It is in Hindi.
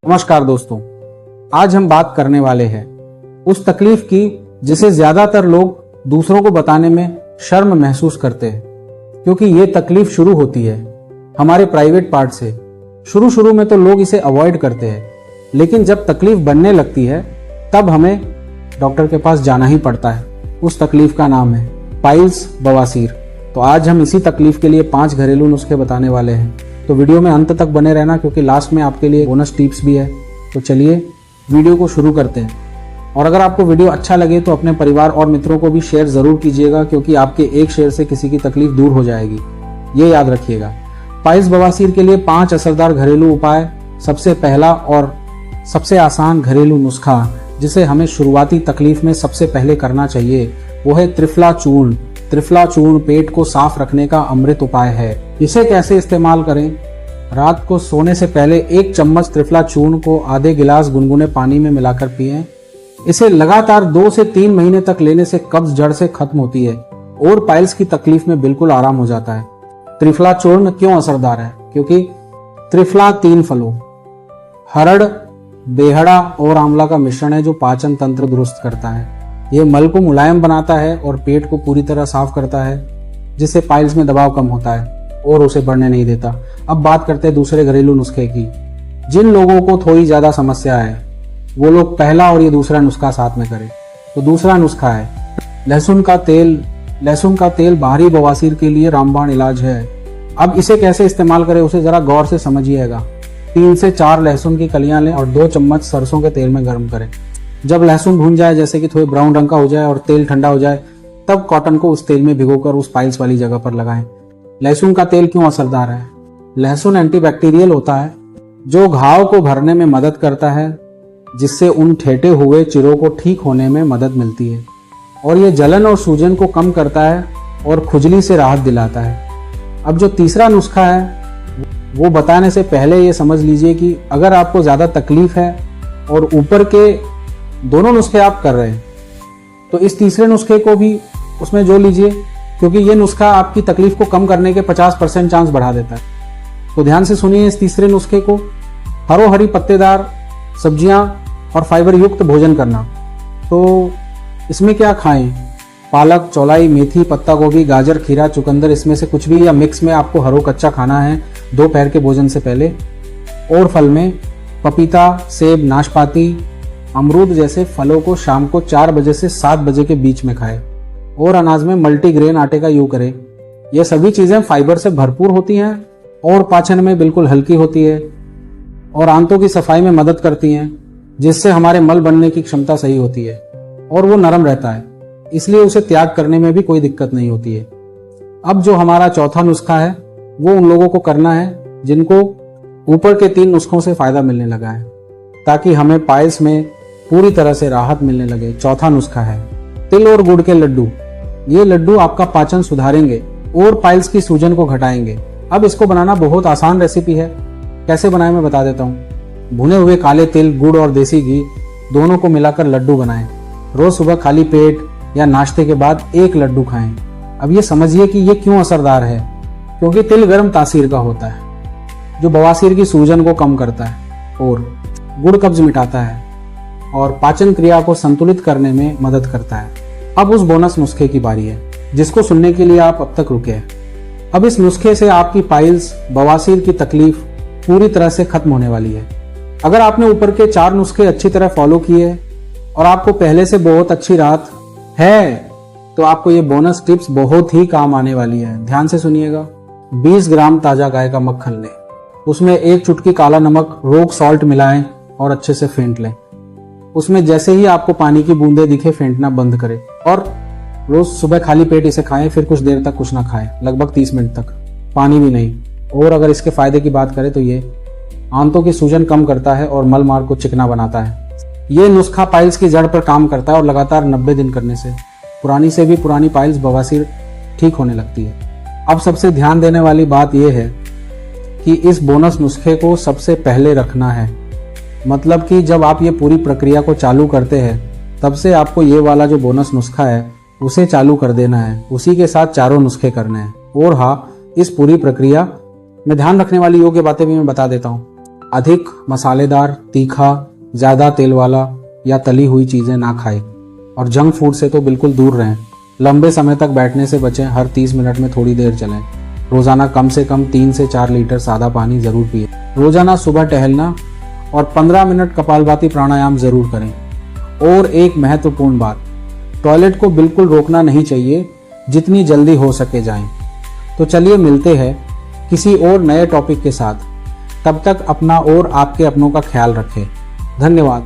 नमस्कार दोस्तों, आज हम बात करने वाले हैं उस तकलीफ की जिसे ज्यादातर लोग दूसरों को बताने में शर्म महसूस करते हैं, क्योंकि ये तकलीफ शुरू होती है हमारे प्राइवेट पार्ट से। शुरू में तो लोग इसे अवॉइड करते हैं, लेकिन जब तकलीफ बनने लगती है तब हमें डॉक्टर के पास जाना ही पड़ता है। उस तकलीफ का नाम है पाइल्स, बवासीर। तो आज हम इसी तकलीफ के लिए 5 घरेलू नुस्खे बताने वाले हैं, तो वीडियो में अंत तक बने रहना, क्योंकि लास्ट में आपके लिए बोनस टिप्स भी है। तो चलिए वीडियो को शुरू करते हैं। और अगर आपको वीडियो अच्छा लगे तो अपने परिवार और मित्रों को भी शेयर जरूर कीजिएगा, क्योंकि आपके एक शेयर से किसी की तकलीफ दूर हो जाएगी, ये याद रखिएगा। पाइल्स बवासीर के लिए 5 असरदार घरेलू उपाय। सबसे पहला और सबसे आसान घरेलू नुस्खा जिसे हमें शुरुआती तकलीफ में सबसे पहले करना चाहिए वो है त्रिफला चूर्ण। त्रिफला चूर्ण पेट को साफ रखने का अमृत उपाय है। इसे कैसे इस्तेमाल करें? रात को सोने से पहले 1 चम्मच त्रिफला चूर्ण को आधे गिलास गुनगुने पानी में मिलाकर पिएं। इसे लगातार 2 से 3 महीने तक लेने से कब्ज जड़ से खत्म होती है और पाइल्स की तकलीफ में बिल्कुल आराम हो जाता है। त्रिफला चूर्ण क्यों असरदार है? क्योंकि त्रिफला 3 फलों हरड़, बेहड़ा और आंवला का मिश्रण है जो पाचन तंत्र दुरुस्त करता है। यह मल को मुलायम बनाता है और पेट को पूरी तरह साफ करता है, जिससे पाइल्स में दबाव कम होता है और उसे बढ़ने नहीं देता। अब बात करते हैं दूसरे घरेलू नुस्खे की। जिन लोगों को थोड़ी ज्यादा समस्या है वो लोग पहला और ये दूसरा नुस्खा साथ में करें। तो दूसरा नुस्खा है लहसुन का तेल। लहसुन का तेल बाहरी बवासीर के लिए रामबाण इलाज है। अब इसे कैसे इस्तेमाल करें उसे जरा गौर से समझिएगा। 3 से 4 लहसुन की कलियां लें और 2 चम्मच सरसों के तेल में गर्म करें। जब लहसुन भून जाए, जैसे कि थोड़े ब्राउन रंग का हो जाए और तेल ठंडा हो जाए, तब कॉटन को उस तेल में भिगोकर उस पाइल्स वाली जगह पर लगाएं। लहसुन का तेल क्यों असरदार है? लहसुन एंटीबैक्टीरियल होता है जो घाव को भरने में मदद करता है, जिससे उन ठेठे हुए चिरों को ठीक होने में मदद मिलती है और ये जलन और सूजन को कम करता है और खुजली से राहत दिलाता है। अब जो तीसरा नुस्खा है वो बताने से पहले ये समझ लीजिए कि अगर आपको ज़्यादा तकलीफ है और ऊपर के दोनों नुस्खे आप कर रहे हैं तो इस तीसरे नुस्खे को भी उसमें जोड़ लीजिए, क्योंकि ये नुस्खा आपकी तकलीफ को कम करने के 50% चांस बढ़ा देता है। तो ध्यान से सुनिए इस तीसरे नुस्खे को। हरी पत्तेदार सब्जियां और फाइबर युक्त भोजन करना। तो इसमें क्या खाएं? पालक, चौलाई, मेथी, पत्ता गोभी, गाजर, खीरा, चुकंदर, इसमें से कुछ भी या मिक्स में आपको हरो कच्चा खाना है दोपहर के भोजन से पहले। और फल में पपीता, सेब, नाशपाती, अमरूद जैसे फलों को शाम को 4 बजे से 7 बजे के बीच में खाएं। और अनाज में मल्टीग्रेन आटे का यूज करें। ये सभी चीजें फाइबर से भरपूर होती हैं और पाचन में बिल्कुल हल्की होती है और आंतों की सफाई में मदद करती हैं, जिससे हमारे मल बनने की क्षमता सही होती है और वो नरम रहता है, इसलिए उसे त्याग करने में भी कोई दिक्कत नहीं होती है। अब जो हमारा चौथा नुस्खा है वो उन लोगों को करना है जिनको ऊपर के 3 नुस्खों से फायदा मिलने लगा है, ताकि हमें पाइल्स में पूरी तरह से राहत मिलने लगे। चौथा नुस्खा है तिल और गुड़ के लड्डू। ये लड्डू आपका पाचन सुधारेंगे और पाइल्स की सूजन को घटाएंगे। अब इसको बनाना बहुत आसान रेसिपी है। कैसे बनाएं मैं बता देता हूँ। भुने हुए काले तिल, गुड़ और देसी घी दोनों को मिलाकर लड्डू बनाएं। रोज सुबह खाली पेट या नाश्ते के बाद 1 लड्डू खाएं। अब ये समझिए कि ये क्यों असरदार है, क्योंकि तिल गर्म तासीर का होता है जो बवासीर की सूजन को कम करता है और गुड़ कब्ज मिटाता है और पाचन क्रिया को संतुलित करने में मदद करता है। अब उस बोनस नुस्खे की बारी है जिसको सुनने के लिए आप अब तक रुके हैं। अब इस नुस्खे से आपकी पाइल्स, बवासीर की तकलीफ पूरी तरह से खत्म होने वाली है। अगर आपने ऊपर के 4 नुस्खे अच्छी तरह फॉलो किए और आपको पहले से बहुत अच्छी राहत है तो आपको ये बोनस टिप्स बहुत ही काम आने वाली है। ध्यान से सुनिएगा। 20 ग्राम ताजा गाय का मक्खन लें, उसमें 1 चुटकी काला नमक, रोक सॉल्ट मिलाएं और अच्छे से फेंट लें। उसमें जैसे ही आपको पानी की बूंदे दिखे फेंटना बंद करें और रोज सुबह खाली पेट इसे खाएं। फिर कुछ देर तक कुछ ना खाएं, लगभग 30 मिनट तक, पानी भी नहीं। और अगर इसके फायदे की बात करें तो ये आंतों की सूजन कम करता है और मल मार्ग को चिकना बनाता है। ये नुस्खा पाइल्स की जड़ पर काम करता है और लगातार 90 दिन करने से पुरानी से भी पुरानी पाइल्स, बवासीर ठीक होने लगती है। अब सबसे ध्यान देने वाली बात यह है कि इस बोनस नुस्खे को सबसे पहले रखना है। मतलब कि जब आप ये पूरी प्रक्रिया को चालू करते हैं तब से आपको ये वाला जो बोनस नुस्खा है उसे चालू कर देना है। उसी के साथ 4 नुस्खे करने हैं। और हाँ, इस पूरी प्रक्रिया में ध्यान रखने वाली योग्य बातें भी मैं बता देता हूँ। अधिक मसालेदार, तीखा, ज़्यादा तेल वाला या तली हुई चीज़ें ना खाएं और जंक फूड से तो बिल्कुल दूर रहें। लंबे समय तक बैठने से बचें, हर 30 मिनट में थोड़ी देर चलें। रोज़ाना कम से कम 3 से 4 लीटर सादा पानी ज़रूर पिएं। रोज़ाना सुबह टहलना और 15 मिनट कपालभाति प्राणायाम ज़रूर करें। और एक महत्वपूर्ण बात, टॉयलेट को बिल्कुल रोकना नहीं चाहिए, जितनी जल्दी हो सके जाएं। तो चलिए मिलते हैं किसी और नए टॉपिक के साथ। तब तक अपना और आपके अपनों का ख्याल रखें। धन्यवाद।